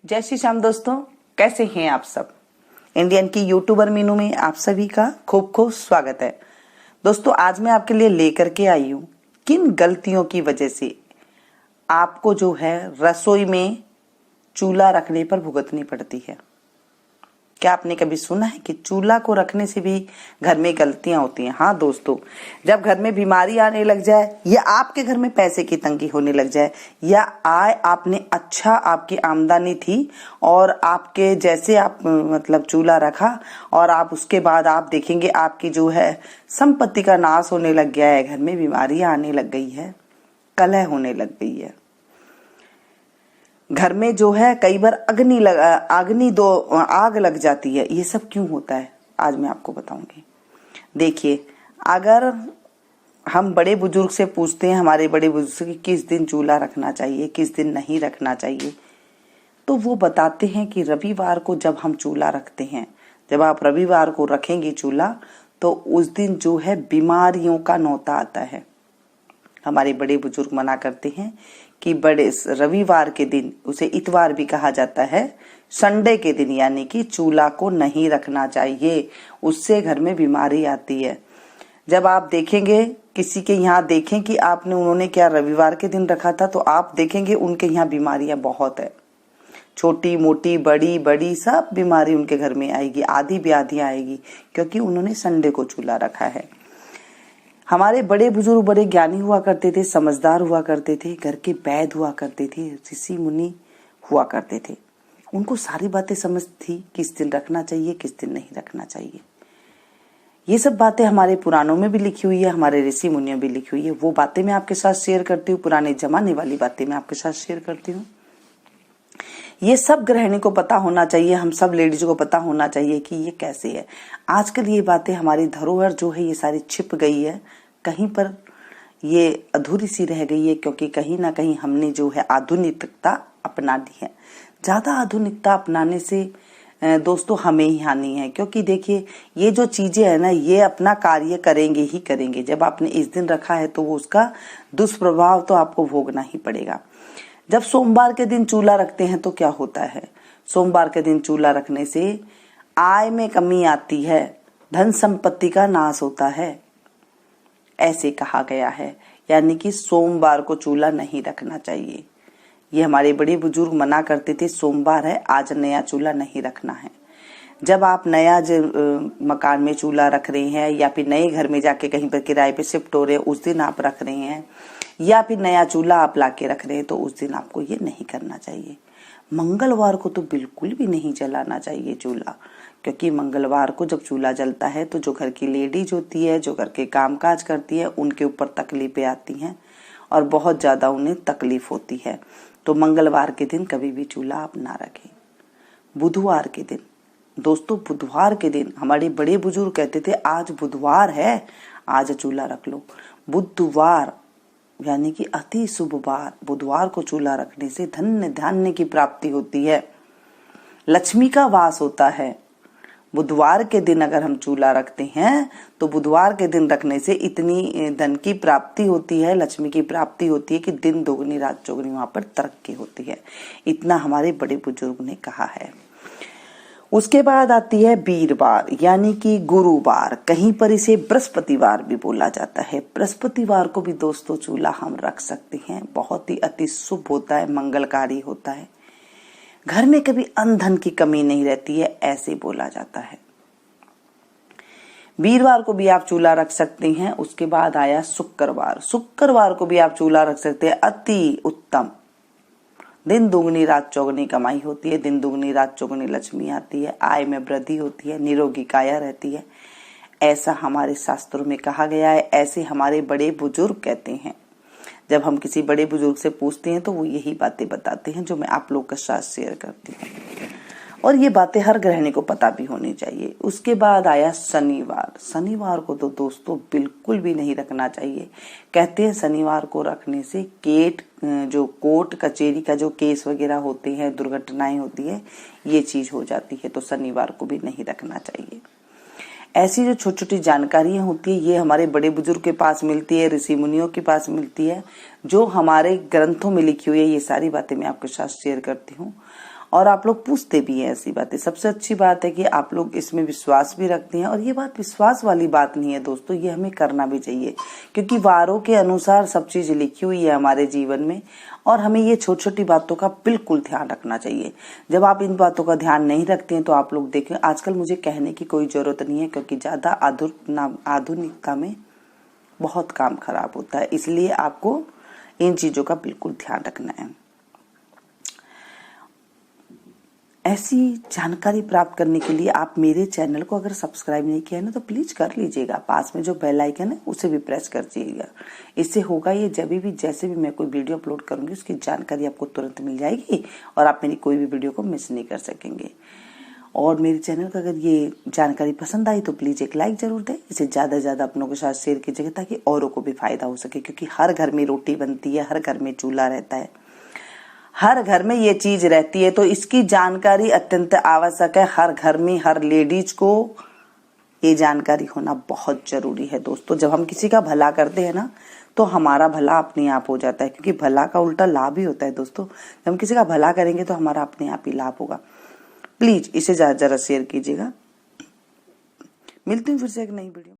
जय श्री श्याम दोस्तों, कैसे हैं आप सब। इंडियन की यूट्यूबर मीनू में आप सभी का खूब खूब स्वागत है। दोस्तों, आज मैं आपके लिए लेकर के आई हूं किन गलतियों की वजह से आपको जो है रसोई में चूल्हा रखने पर भुगतनी पड़ती है। क्या आपने कभी सुना है कि चूल्हा को रखने से भी घर में गलतियां होती हैं। हाँ दोस्तों, जब घर में बीमारी आने लग जाए या आपके घर में पैसे की तंगी होने लग जाए या आपने आपकी आमदनी थी और आपके जैसे आप मतलब चूल्हा रखा और आप उसके बाद आप देखेंगे आपकी जो है संपत्ति का नाश होने लग गया है, घर में बीमारियां आने लग गई है, कलह होने लग गई है, घर में जो है कई बार आग लग जाती है। ये सब क्यों होता है आज मैं आपको बताऊंगी। देखिए, अगर हम बड़े बुजुर्ग से पूछते हैं, हमारे बड़े बुजुर्ग से कि किस दिन चूल्हा रखना चाहिए, किस दिन नहीं रखना चाहिए, तो वो बताते हैं कि रविवार को जब हम चूल्हा रखते हैं, जब आप रविवार को रखेंगे चूल्हा तो उस दिन जो है बीमारियों का नौता आता है। हमारे बड़े बुजुर्ग मना करते हैं कि बड़े रविवार के दिन, उसे इतवार भी कहा जाता है, संडे के दिन यानी कि चूल्हा को नहीं रखना चाहिए, उससे घर में बीमारी आती है। जब आप देखेंगे किसी के यहाँ देखें कि उन्होंने क्या रविवार के दिन रखा था, तो आप देखेंगे उनके यहाँ बीमारियां बहुत है, छोटी मोटी बड़ी बड़ी सब बीमारी उनके घर में आएगी, आधी व्याधियां आएगी, क्योंकि उन्होंने संडे को चूल्हा रखा है। हमारे बड़े बुजुर्ग बड़े ज्ञानी हुआ करते थे, समझदार हुआ करते थे, घर के वैद्य हुआ करते थे, ऋषि मुनि हुआ करते थे। उनको सारी बातें समझ थी, किस दिन रखना चाहिए, किस दिन नहीं रखना चाहिए। ये सब बातें हमारे पुराणों में भी लिखी हुई है, हमारे ऋषि मुनियों में भी लिखी हुई है। वो बातें मैं आपके साथ शेयर करती हूँ, पुराने जमाने वाली बातें मैं आपके साथ शेयर करती हूँ। ये सब गृहिणी को पता होना चाहिए, हम सब लेडीज को पता होना चाहिए कि ये कैसे है। आजकल ये बातें हमारी धरोहर जो है ये सारी छिप गई है, कहीं पर ये अधूरी सी रह गई है, क्योंकि कहीं ना कहीं हमने जो है आधुनिकता अपना ली है। ज्यादा आधुनिकता अपनाने से दोस्तों हमें ही हानि है, क्योंकि देखिए ये जो चीजें है ना, ये अपना कार्य करेंगे ही करेंगे। जब आपने इस दिन रखा है तो वो उसका दुष्प्रभाव तो आपको भोगना ही पड़ेगा। जब सोमवार के दिन चूल्हा रखते हैं तो क्या होता है, सोमवार के दिन चूल्हा रखने से आय में कमी आती है, धन संपत्ति का नाश होता है, ऐसे कहा गया है। यानी कि सोमवार को चूल्हा नहीं रखना चाहिए। ये हमारे बड़े बुजुर्ग मना करते थे, सोमवार है आज नया चूल्हा नहीं रखना है। जब आप नया मकान में चूल्हा रख रहे हैं या फिर नए घर में जाके कहीं पर किराए पे शिफ्ट हो रहे हैं, उस दिन आप रख रहे हैं, या फिर नया चूल्हा आप लाके रख रहे हैं, तो उस दिन आपको ये नहीं करना चाहिए। मंगलवार को तो बिल्कुल भी नहीं जलाना चाहिए चूल्हा, क्योंकि मंगलवार को जब चूल्हा जलता है तो जो घर की लेडीज होती है, जो घर के कामकाज करती है, उनके ऊपर तकलीफें आती हैं और बहुत ज्यादा उन्हें तकलीफ होती है। तो मंगलवार के दिन कभी भी चूल्हा आप ना रखें। बुधवार के दिन, दोस्तों बुधवार के दिन हमारे बड़े बुजुर्ग कहते थे आज बुधवार है, आज चूल्हा रख लो। बुधवार यानी कि अति शुभ वार, बुधवार को चूल्हा रखने से धन्य धान्य की प्राप्ति होती है, लक्ष्मी का वास होता है। बुधवार के दिन अगर हम चूल्हा रखते हैं तो बुधवार के दिन रखने से इतनी धन की प्राप्ति होती है, लक्ष्मी की प्राप्ति होती है कि दिन दोगुनी रात चौगुनी वहां पर तरक्की होती है। इतना हमारे बड़े बुजुर्ग ने कहा है। उसके बाद आती है वीरवार यानी कि गुरुवार, कहीं पर इसे बृहस्पतिवार भी बोला जाता है। बृहस्पतिवार को भी दोस्तों चूल्हा हम रख सकते हैं, बहुत ही अति शुभ होता है, मंगलकारी होता है, घर में कभी अन्न धन की कमी नहीं रहती है, ऐसे बोला जाता है। वीरवार को भी आप चूल्हा रख सकते हैं। उसके बाद आया शुक्रवार, शुक्रवार को भी आप चूल्हा रख सकते हैं, अति उत्तम। दिन दुगनी रात चौगुनी कमाई होती है, दिन दुगनी रात चौगुनी लक्ष्मी आती है, आय में वृद्धि होती है, निरोगी काया रहती है, ऐसा हमारे शास्त्रों में कहा गया है, ऐसे हमारे बड़े बुजुर्ग कहते हैं। जब हम किसी बड़े बुजुर्ग से पूछते हैं तो वो यही बातें बताते हैं जो मैं आप लोग के साथ शेयर करती हूँ, और ये बातें हर गृहिणी को पता भी होनी चाहिए। उसके बाद आया शनिवार, शनिवार को तो दोस्तों बिल्कुल भी नहीं रखना चाहिए। कहते हैं शनिवार को रखने से जो कोर्ट कचहरी का जो केस वगैरह होते हैं, दुर्घटनाएं होती है, ये चीज हो जाती है, तो शनिवार को भी नहीं रखना चाहिए। ऐसी जो छोटी छोटी जानकारियां होती है ये हमारे बड़े बुजुर्ग के पास मिलती है, ऋषि मुनियों के पास मिलती है, जो हमारे ग्रंथों में लिखी हुई है। ये सारी बातें मैं आपके साथ शेयर करती हूँ और आप लोग पूछते भी हैं ऐसी बातें। सबसे अच्छी बात है कि आप लोग इसमें विश्वास भी रखते हैं, और ये बात विश्वास वाली बात नहीं है दोस्तों, ये हमें करना भी चाहिए, क्योंकि वारों के अनुसार सब चीज लिखी हुई है हमारे जीवन में, और हमें ये छोटी छोटी बातों का बिल्कुल ध्यान रखना चाहिए। जब आप इन बातों का ध्यान नहीं रखते हैं तो आप लोग देखें, आजकल मुझे कहने की कोई जरूरत नहीं है, क्योंकि ज्यादा आधुनिकता में बहुत काम खराब होता है, इसलिए आपको इन चीजों का बिल्कुल ध्यान रखना है। ऐसी जानकारी प्राप्त करने के लिए आप मेरे चैनल को अगर सब्सक्राइब नहीं किया है ना तो प्लीज कर लीजिएगा, पास में जो बेल आइकन है उसे भी प्रेस कर दीजिएगा। इससे होगा ये, जब भी जैसे भी मैं कोई वीडियो अपलोड करूंगी उसकी जानकारी आपको तुरंत मिल जाएगी और आप मेरी कोई भी वीडियो को मिस नहीं कर सकेंगे। और मेरे चैनल को अगर ये जानकारी पसंद आई तो प्लीज एक लाइक जरूर दें, इसे ज्यादा से ज्यादा अपनों के साथ शेयर कीजिएगा ताकि औरों को भी फायदा हो सके, क्योंकि हर घर में रोटी बनती है, हर घर में चूल्हा रहता है, हर घर में ये चीज रहती है, तो इसकी जानकारी अत्यंत आवश्यक है। हर घर में हर लेडीज को ये जानकारी होना बहुत जरूरी है दोस्तों। जब हम किसी का भला करते हैं ना तो हमारा भला अपने आप हो जाता है, क्योंकि भला का उल्टा लाभ ही होता है दोस्तों। जब हम किसी का भला करेंगे तो हमारा अपने आप ही लाभ होगा। प्लीज इसे जरा शेयर कीजिएगा। मिलती हूँ फिर से एक नई वीडियो।